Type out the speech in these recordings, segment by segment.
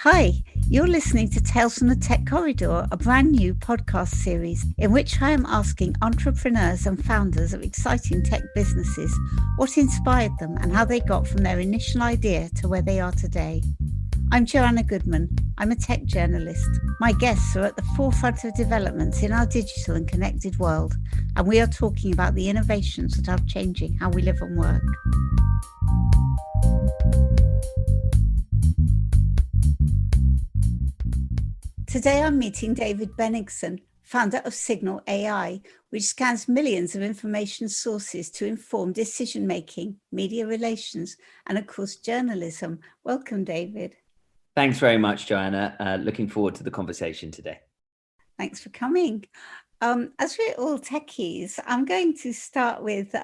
Hi, you're listening to Tales from the Tech Corridor, a brand new podcast series in which I am asking entrepreneurs and founders of exciting tech businesses what inspired them and how they got from their initial idea to where they are today. I'm Joanna Goodman. I'm a tech journalist. My guests are at the forefront of developments in our digital and connected world, and we are talking about the innovations that are changing how we live and work. Today I'm meeting David Bennigsen, founder of Signal AI, which scans millions of information sources to inform decision-making, media relations, and of course, journalism. Welcome, David. Thanks very much, Joanna. Looking forward to the conversation today. Thanks for coming. As we're all techies, I'm going to start with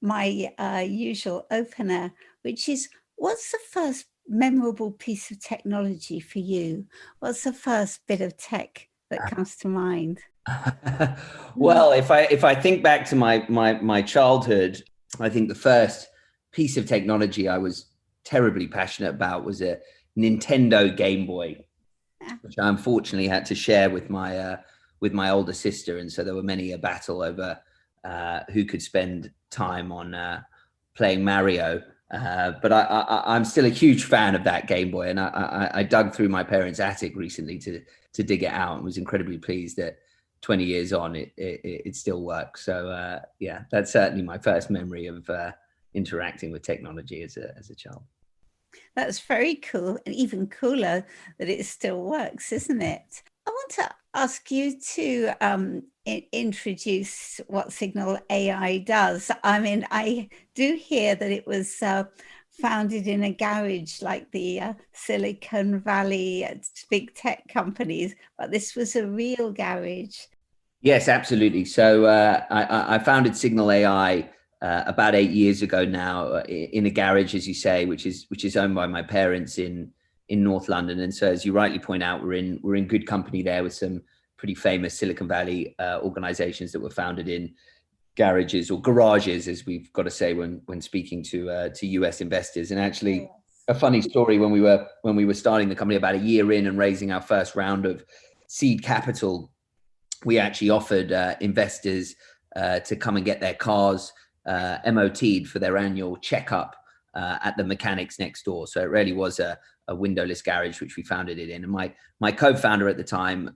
my usual opener, which is, what's the first memorable piece of technology for you? What's the first bit of tech that comes to mind? Well, if I think back to my childhood, I think the first piece of technology I was terribly passionate about was a Nintendo Game Boy, which I unfortunately had to share with my older sister, and so there were many a battle over who could spend time on playing Mario. But I'm still a huge fan of that Game Boy, and I dug through my parents' attic recently to dig it out, and was incredibly pleased that 20 years on it still works. So yeah, that's certainly my first memory of interacting with technology as a child. That's very cool, and even cooler that it still works, isn't it? I want to ask you to introduce what Signal AI does. I mean, I do hear that it was founded in a garage like the Silicon Valley big tech companies, but this was a real garage. Yes, absolutely. So I founded Signal AI about 8 years ago now, in a garage, as you say, which is owned by my parents in North London. And so, as you rightly point out, we're in good company there with some pretty famous Silicon Valley organizations that were founded in garages, or garages, as we've got to say when speaking to US investors. And actually, a funny story, when we were starting the company about a year in and raising our first round of seed capital, we actually offered investors to come and get their cars MOT'd for their annual checkup at the mechanics next door. So it really was a windowless garage, which we founded it in. And my co-founder at the time,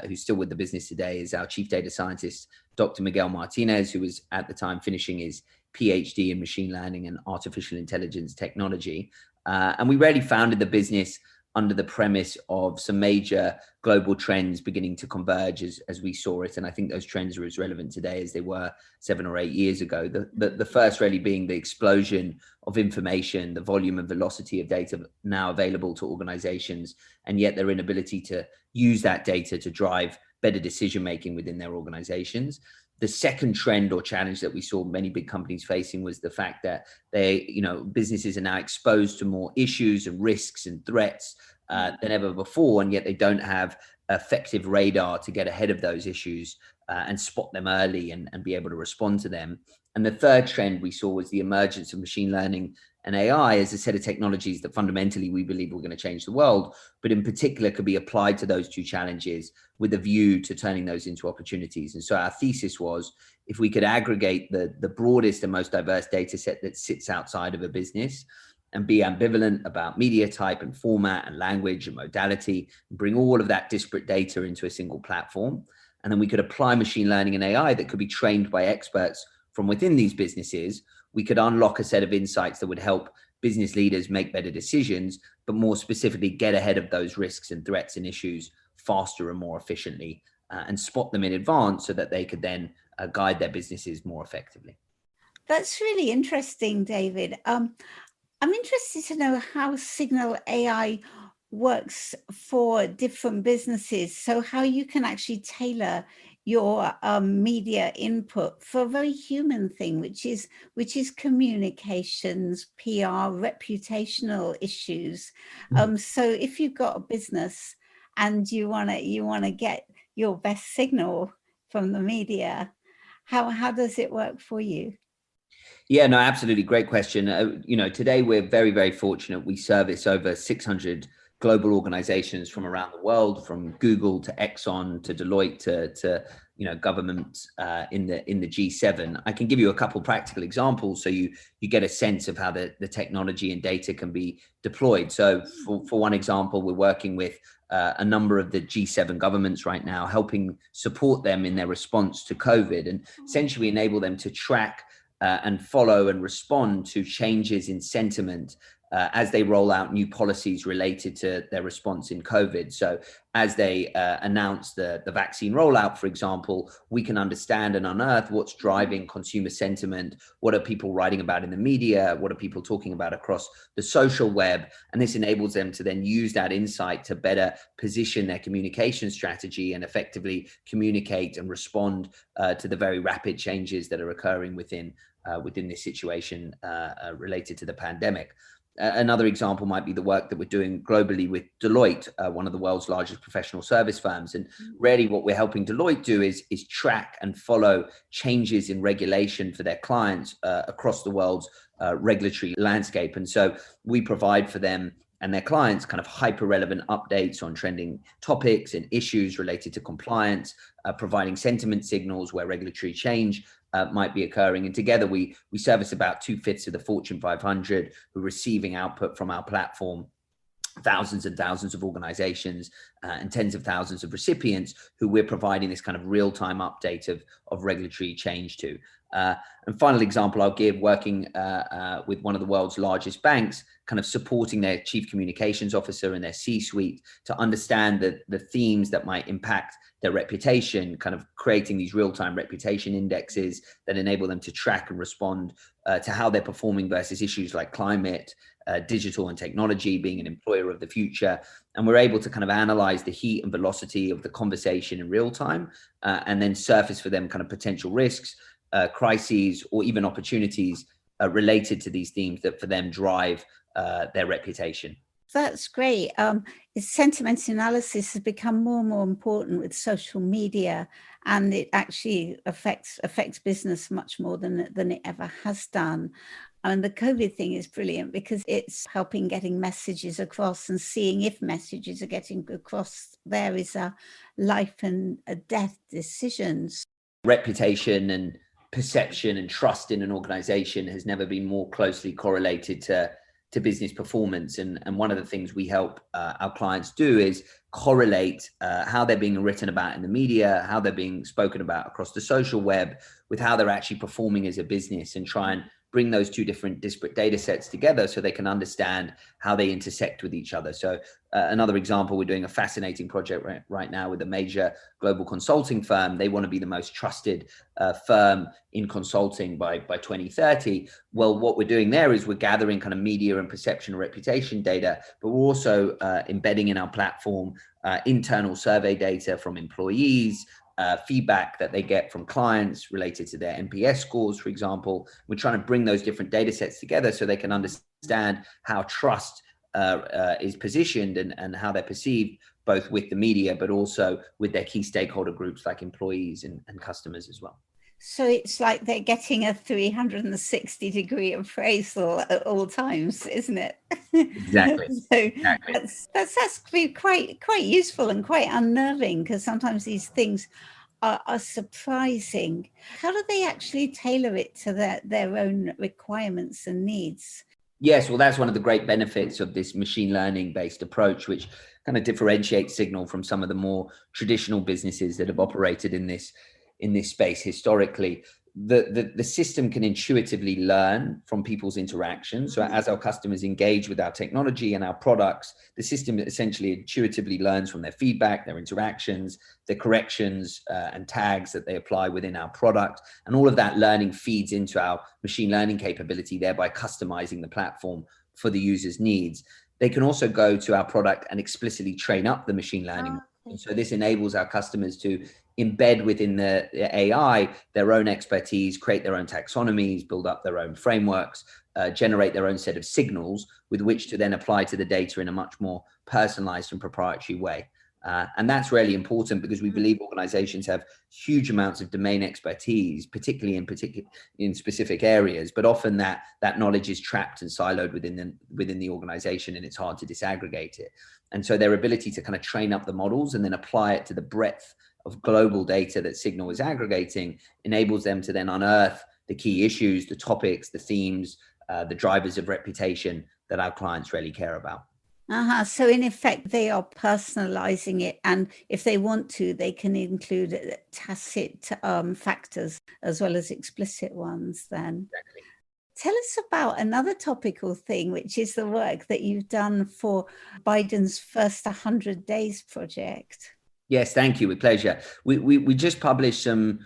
who's still with the business today, is our chief data scientist, Dr. Miguel Martinez, who was at the time finishing his PhD in machine learning and artificial intelligence technology. And we really founded the business under the premise of some major global trends beginning to converge as we saw it. And I think those trends are as relevant today as they were 7 or 8 years ago. The first really being the explosion of information, the volume and velocity of data now available to organizations, and yet their inability to use that data to drive better decision-making within their organizations. The second trend or challenge that we saw many big companies facing was the fact that businesses are now exposed to more issues and risks and threats than ever before, and yet they don't have effective radar to get ahead of those issues and spot them early and be able to respond to them. And the third trend we saw was the emergence of machine learning and AI as a set of technologies that fundamentally we believe were going to change the world, but in particular could be applied to those two challenges with a view to turning those into opportunities. And so our thesis was, if we could aggregate the broadest and most diverse data set that sits outside of a business and be ambivalent about media type and format and language and modality, and bring all of that disparate data into a single platform, and then we could apply machine learning and AI that could be trained by experts from within these businesses, we could unlock a set of insights that would help business leaders make better decisions, but more specifically get ahead of those risks and threats and issues faster and more efficiently, and spot them in advance so that they could then guide their businesses more effectively. That's really interesting, David. I'm interested to know how Signal AI works for different businesses, so how you can actually tailor your media input for a very human thing, which is communications, PR, reputational issues. So if you've got a business and you want to get your best signal from the media, how does it work for you? Yeah, no, absolutely. Great question. Today we're very, very fortunate. We service over 600 global organizations from around the world, from Google to Exxon to Deloitte to governments in the G7. I can give you a couple practical examples so you get a sense of how the technology and data can be deployed. So for one example, we're working with a number of the G7 governments right now, helping support them in their response to COVID and essentially enable them to track and follow and respond to changes in sentiment as they roll out new policies related to their response in COVID. So as they announce the vaccine rollout, for example, we can understand and unearth what's driving consumer sentiment, what are people writing about in the media, what are people talking about across the social web, and this enables them to then use that insight to better position their communication strategy and effectively communicate and respond to the very rapid changes that are occurring within this situation related to the pandemic. Another example might be the work that we're doing globally with Deloitte, one of the world's largest professional service firms. And really what we're helping Deloitte do is track and follow changes in regulation for their clients across the world's regulatory landscape. And so we provide for them and their clients kind of hyper relevant updates on trending topics and issues related to compliance, providing sentiment signals where regulatory change might be occurring. And together we service about 2/5 of the Fortune 500 who are receiving output from our platform, thousands and thousands of organizations and tens of thousands of recipients who we're providing this kind of real-time update of regulatory change to. And final example I'll give, working with one of the world's largest banks, kind of supporting their chief communications officer and their C-suite to understand the themes that might impact their reputation, kind of creating these real-time reputation indexes that enable them to track and respond to how they're performing versus issues like climate, digital and technology, being an employer of the future. And we're able to kind of analyze the heat and velocity of the conversation in real time and then surface for them kind of potential risks, crises, or even opportunities related to these themes that for them drive their reputation. That's great. Sentiment analysis has become more and more important with social media, and it actually affects business much more than it ever has done. And the COVID thing is brilliant because it's helping getting messages across and seeing if messages are getting across. There is a life and a death decisions. Reputation and perception and trust in an organization has never been more closely correlated to business performance. And one of the things we help our clients do is correlate how they're being written about in the media, how they're being spoken about across the social web, with how they're actually performing as a business, and try and bring those two different disparate data sets together so they can understand how they intersect with each other. So another example, we're doing a fascinating project right now with a major global consulting firm. They want to be the most trusted firm in consulting by 2030. Well, what we're doing there is we're gathering kind of media and perception and reputation data, but we're also embedding in our platform internal survey data from employees, feedback that they get from clients related to their NPS scores, for example. We're trying to bring those different data sets together so they can understand how trust is positioned and how they're perceived, both with the media, but also with their key stakeholder groups like employees and customers as well. So it's like they're getting a 360-degree appraisal at all times, isn't it? Exactly. So exactly. That's quite useful and quite unnerving, because sometimes these things are surprising. How do they actually tailor it to their own requirements and needs? Yes, well, that's one of the great benefits of this machine learning based approach, which kind of differentiates Signal from some of the more traditional businesses that have operated in this space historically. The system can intuitively learn from people's interactions. So as our customers engage with our technology and our products, the system essentially intuitively learns from their feedback, their interactions, the corrections and tags that they apply within our product. And all of that learning feeds into our machine learning capability, thereby customizing the platform for the user's needs. They can also go to our product and explicitly train up the machine learning. And so this enables our customers to embed within the AI their own expertise, create their own taxonomies, build up their own frameworks, generate their own set of signals with which to then apply to the data in a much more personalized and proprietary way. And that's really important because we believe organizations have huge amounts of domain expertise, particularly in specific areas, but often that knowledge is trapped and siloed within the organization, and it's hard to disaggregate it. And so their ability to kind of train up the models and then apply it to the breadth of global data that Signal is aggregating enables them to then unearth the key issues, the topics, the themes, the drivers of reputation that our clients really care about. So in effect, they are personalizing it, and if they want to, they can include tacit factors as well as explicit ones then. Exactly. Tell us about another topical thing, which is the work that you've done for Biden's first 100 days project. Yes, thank you. With pleasure. We just published some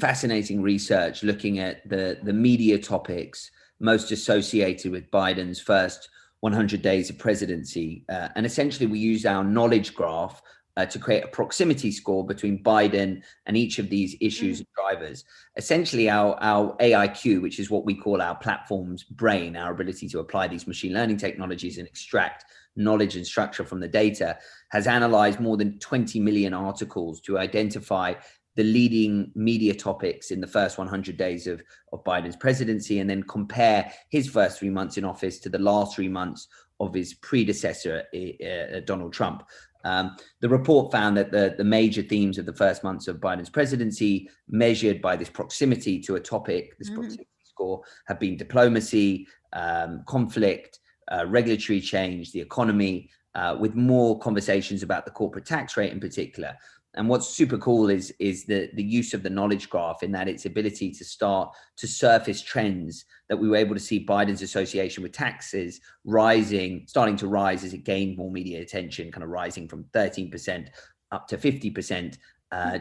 fascinating research looking at the media topics most associated with Biden's first 100 days of presidency. And essentially, we used our knowledge graph to create a proximity score between Biden and each of these issues and drivers. Essentially, our AIQ, which is what we call our platform's brain, our ability to apply these machine learning technologies and extract knowledge and structure from the data, has analyzed more than 20 million articles to identify the leading media topics in the first 100 days of Biden's presidency, and then compare his first 3 months in office to the last 3 months of his predecessor, Donald Trump. The report found that the major themes of the first months of Biden's presidency, measured by this proximity to a topic, this proximity score, have been diplomacy, conflict, regulatory change, the economy, with more conversations about the corporate tax rate in particular. And what's super cool is the use of the knowledge graph, in that its ability to start to surface trends that we were able to see Biden's association with taxes starting to rise as it gained more media attention, kind of rising from 13% up to 50%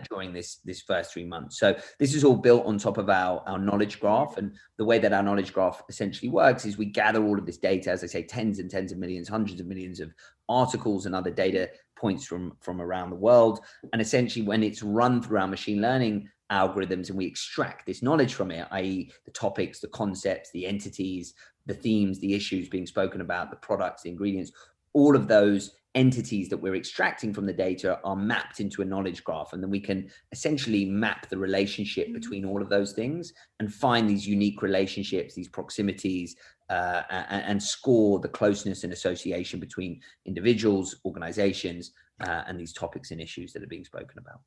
during this first 3 months. So this is all built on top of our knowledge graph. And the way that our knowledge graph essentially works is we gather all of this data, as I say, tens and tens of millions, hundreds of millions of articles and other data points from around the world. And essentially, when it's run through our machine learning algorithms and we extract this knowledge from it, i.e. the topics, the concepts, the entities, the themes, the issues being spoken about, the products, the ingredients, all of those entities that we're extracting from the data are mapped into a knowledge graph. And then we can essentially map the relationship between all of those things and find these unique relationships, these proximities, and score the closeness and association between individuals, organizations, and these topics and issues that are being spoken about.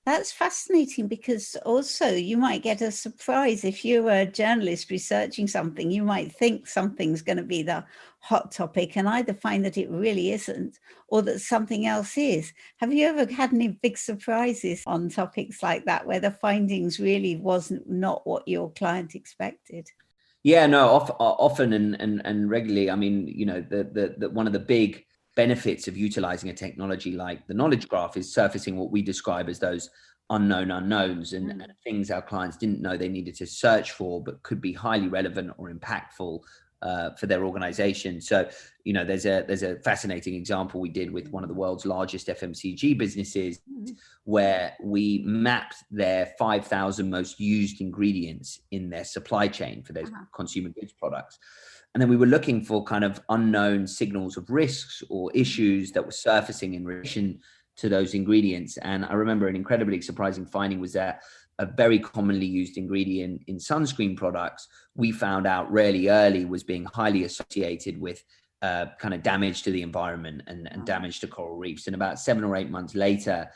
That's fascinating, because also you might get a surprise. If you're a journalist researching something, you might think something's going to be the hot topic and either find that it really isn't, or that something else is. Have you ever had any big surprises on topics like that, where the findings really wasn't not what your client expected? Yeah, no, often and regularly. I mean, you know, the one of the big benefits of utilizing a technology like the knowledge graph is surfacing what we describe as those unknown unknowns and things our clients didn't know they needed to search for, but could be highly relevant or impactful for their organization. So, you know, there's a fascinating example we did with one of the world's largest FMCG businesses, where we mapped their 5,000 most used ingredients in their supply chain for their consumer goods products. And then we were looking for kind of unknown signals of risks or issues that were surfacing in relation to those ingredients. And I remember an incredibly surprising finding was that a very commonly used ingredient in sunscreen products, we found out really early, was being highly associated with kind of damage to the environment and damage to coral reefs. And about 7 or 8 months later,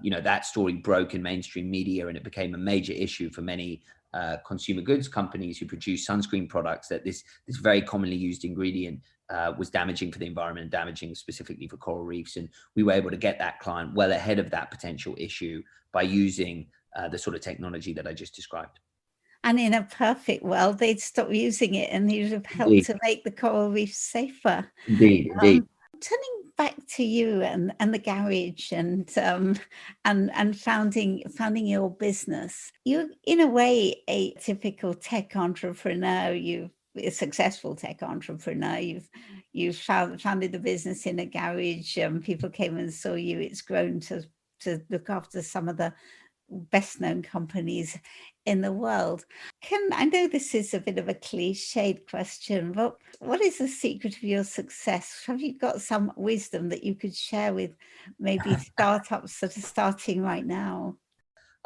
you know, that story broke in mainstream media, and it became a major issue for many consumer goods companies who produce sunscreen products, that this very commonly used ingredient was damaging for the environment, damaging specifically for coral reefs. And we were able to get that client well ahead of that potential issue by using the sort of technology that I just described. And in a perfect world, they'd stop using it and you'd have helped to make the coral reefs safer. Indeed. Turning back to you and the garage and founding your business, you're in a way a typical tech entrepreneur. You've a successful tech entrepreneur. You've founded the business in a garage. People came and saw you. It's grown to look after some of the best known companies in the world. I know this is a bit of a cliched question, but what is the secret of your success? Have you got some wisdom that you could share with maybe startups that are starting right now?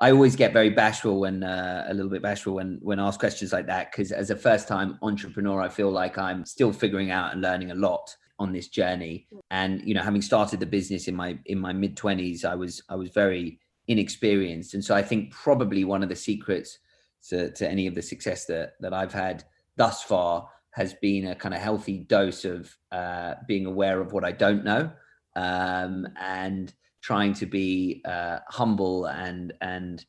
I always get very bashful when a little bit bashful when asked questions like that, because as a first-time entrepreneur, I feel like I'm still figuring out and learning a lot on this journey. And having started the business in my mid-20s, I was very inexperienced, and so I think probably one of the secrets to any of the success that I've had thus far has been a kind of healthy dose of being aware of what I don't know, and trying to be humble and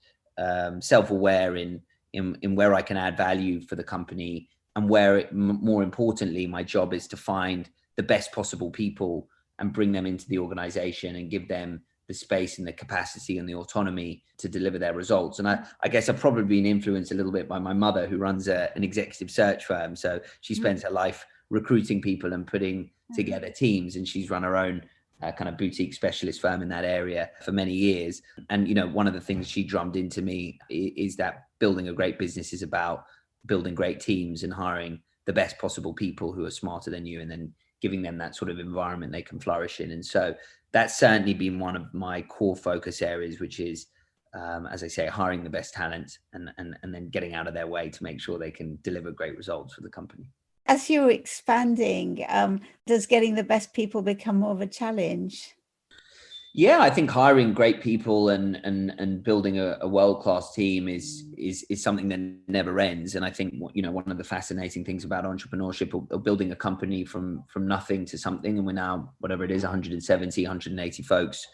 self-aware in where I can add value for the company, and where more importantly, my job is to find the best possible people and bring them into the organization and give them the space and the capacity and the autonomy to deliver their results. And I guess I've probably been influenced a little bit by my mother, who runs an executive search firm. So she spends her life recruiting people and putting together teams, and she's run her own kind of boutique specialist firm in that area for many years. And, one of the things she drummed into me is that building a great business is about building great teams and hiring the best possible people who are smarter than you, and then giving them that sort of environment they can flourish in. And so that's certainly been one of my core focus areas, which is, as I say, hiring the best talent and then getting out of their way to make sure they can deliver great results for the company. As you're expanding, does getting the best people become more of a challenge? Yeah, I think hiring great people and building a world-class team is something that never ends. And I think one of the fascinating things about entrepreneurship, or building a company from nothing to something, and we're now, whatever it is, 170, 180 folks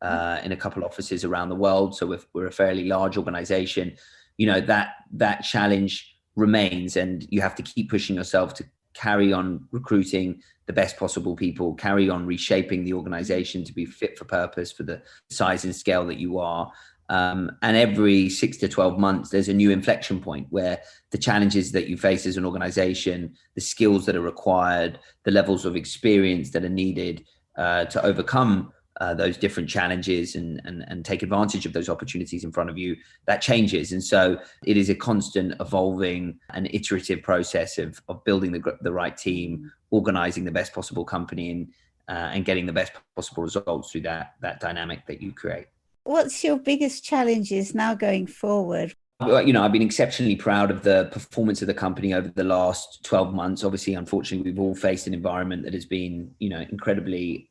in a couple of offices around the world. So we're a fairly large organization. That challenge remains, and you have to keep pushing yourself to carry on recruiting the best possible people, carry on reshaping the organization to be fit for purpose for the size and scale that you are. And every 6 to 12 months, there's a new inflection point where the challenges that you face as an organization, the skills that are required, the levels of experience that are needed to overcome those different challenges and take advantage of those opportunities in front of you, that changes. And so it is a constant evolving and iterative process of building the right team, organizing the best possible company, and getting the best possible results through that dynamic that you create. What's your biggest challenges now going forward? I've been exceptionally proud of the performance of the company over the last 12 months. Obviously, unfortunately, we've all faced an environment that has been, incredibly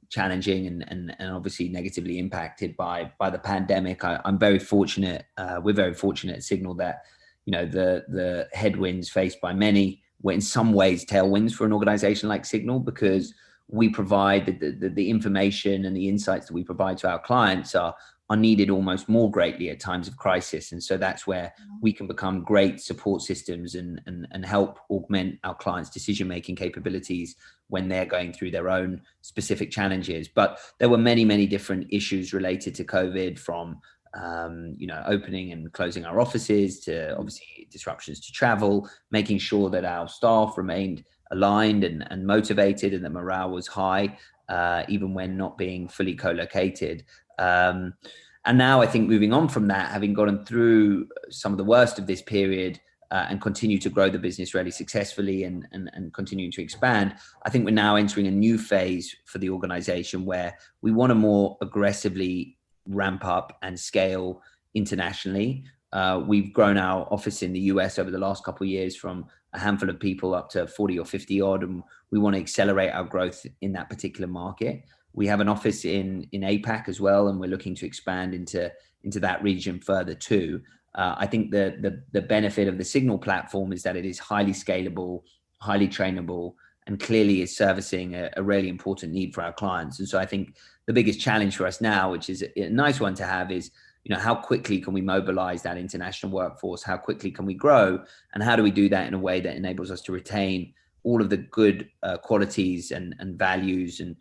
challenging and obviously negatively impacted by the pandemic. I'm very fortunate. We're very fortunate at Signal that, the headwinds faced by many were in some ways tailwinds for an organization like Signal, because we provide the information and the insights that we provide to our clients are needed almost more greatly at times of crisis. And so that's where we can become great support systems and help augment our clients' decision-making capabilities when they're going through their own specific challenges. But there were many, many different issues related to COVID, from opening and closing our offices, to obviously disruptions to travel, making sure that our staff remained aligned and motivated, and that morale was high, even when not being fully co-located. And now I think, moving on from that, having gotten through some of the worst of this period, and continue to grow the business really successfully and continuing to expand, I think we're now entering a new phase for the organization where we want to more aggressively ramp up and scale internationally. We've grown our office in the US over the last couple of years from a handful of people up to 40 or 50 odd, and we want to accelerate our growth in that particular market. We have an office in APAC as well, and we're looking to expand into that region further too. I think the benefit of the Signal platform is that it is highly scalable, highly trainable, and clearly is servicing a really important need for our clients. And so I think the biggest challenge for us now, which is a nice one to have, is how quickly can we mobilize that international workforce? How quickly can we grow? And how do we do that in a way that enables us to retain all of the good qualities and values and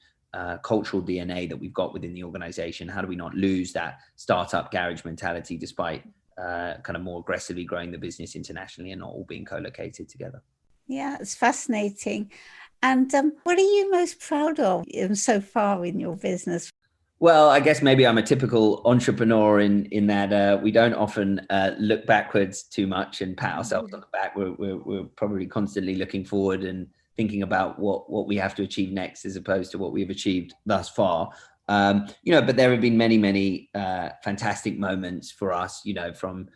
cultural DNA that we've got within the organization? How do we not lose that startup garage mentality, despite kind of more aggressively growing the business internationally and not all being co-located together? Yeah, it's fascinating. And what are you most proud of so far in your business? Well, I guess maybe I'm a typical entrepreneur in that we don't often look backwards too much and pat ourselves on the back. We're probably constantly looking forward and thinking about what we have to achieve next, as opposed to what we've achieved thus far. But there have been many fantastic moments for us. From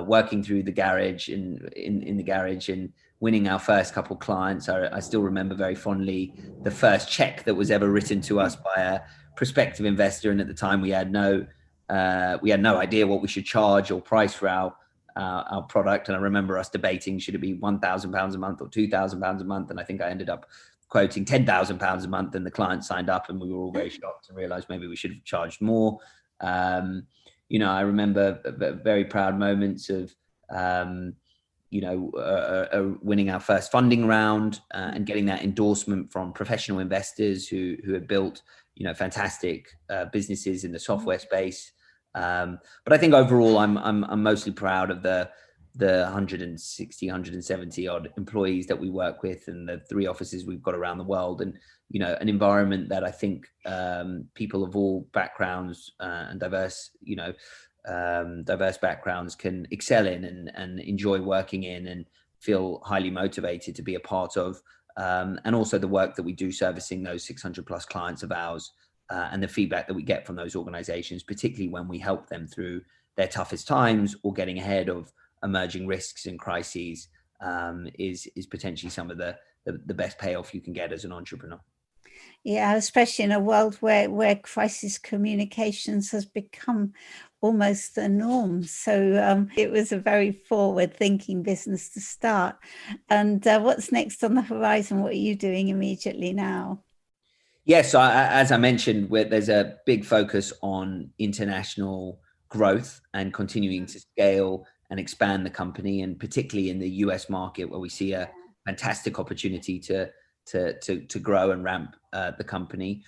working through the garage in the garage and winning our first couple clients. I still remember very fondly the first check that was ever written to us by a prospective investor, and at the time we had no idea what we should charge or price for our product. And I remember us debating, should it be £1,000 a month or £2,000 a month? And I think I ended up quoting £10,000 a month, and the client signed up, and we were all very shocked and realized maybe we should have charged more. I remember very proud moments of winning our first funding round and getting that endorsement from professional investors who had built fantastic businesses in the software space. But I think overall, I'm mostly proud of the 170 odd employees that we work with, and the 3 offices we've got around the world, and an environment that I think people of all backgrounds and diverse backgrounds can excel in and enjoy working in, and feel highly motivated to be a part of. And also the work that we do servicing those 600 plus clients of ours, and the feedback that we get from those organizations, particularly when we help them through their toughest times or getting ahead of emerging risks and crises, is potentially some of the best payoff you can get as an entrepreneur. Yeah, especially in a world where crisis communications has become almost the norm. So it was a very forward-thinking business to start. And what's next on the horizon? What are you doing immediately now? Yes, as I mentioned, there's a big focus on international growth and continuing to scale and expand the company, and particularly in the US market, where we see a fantastic opportunity to grow and ramp the company.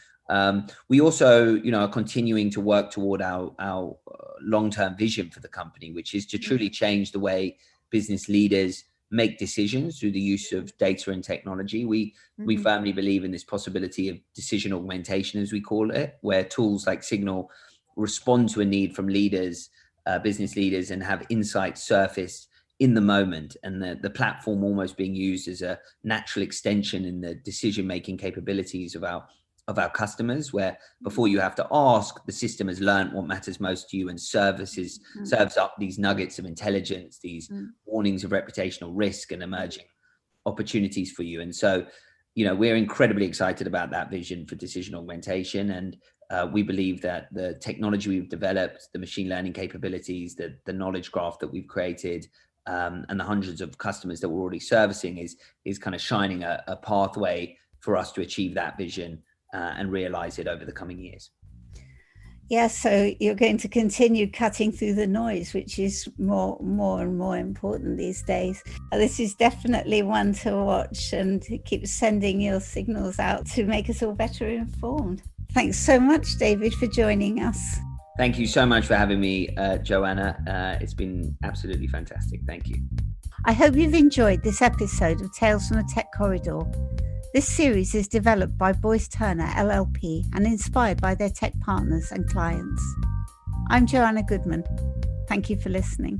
We also, are continuing to work toward our long-term vision for the company, which is to truly change the way business leaders make decisions through the use of data and technology. We firmly believe in this possibility of decision augmentation, as we call it, where tools like Signal respond to a need from leaders, business leaders, and have insights surfaced in the moment, and the platform almost being used as a natural extension in the decision-making capabilities of our customers, where before you have to ask, the system has learned what matters most to you and serves up these nuggets of intelligence, these warnings of reputational risk and emerging opportunities for you. And so, we're incredibly excited about that vision for decision augmentation. And we believe that the technology we've developed, the machine learning capabilities, the knowledge graph that we've created, and the hundreds of customers that we're already servicing is kind of shining a pathway for us to achieve that vision and realize it over the coming years. Yeah, so you're going to continue cutting through the noise, which is more and more important these days. This is definitely one to watch, and keep sending your signals out to make us all better informed. Thanks so much, David, for joining us. Thank you so much for having me, Joanna. It's been absolutely fantastic. Thank you. I hope you've enjoyed this episode of Tales from the Tech Corridor. This series is developed by Boyce Turner LLP and inspired by their tech partners and clients. I'm Joanna Goodman. Thank you for listening.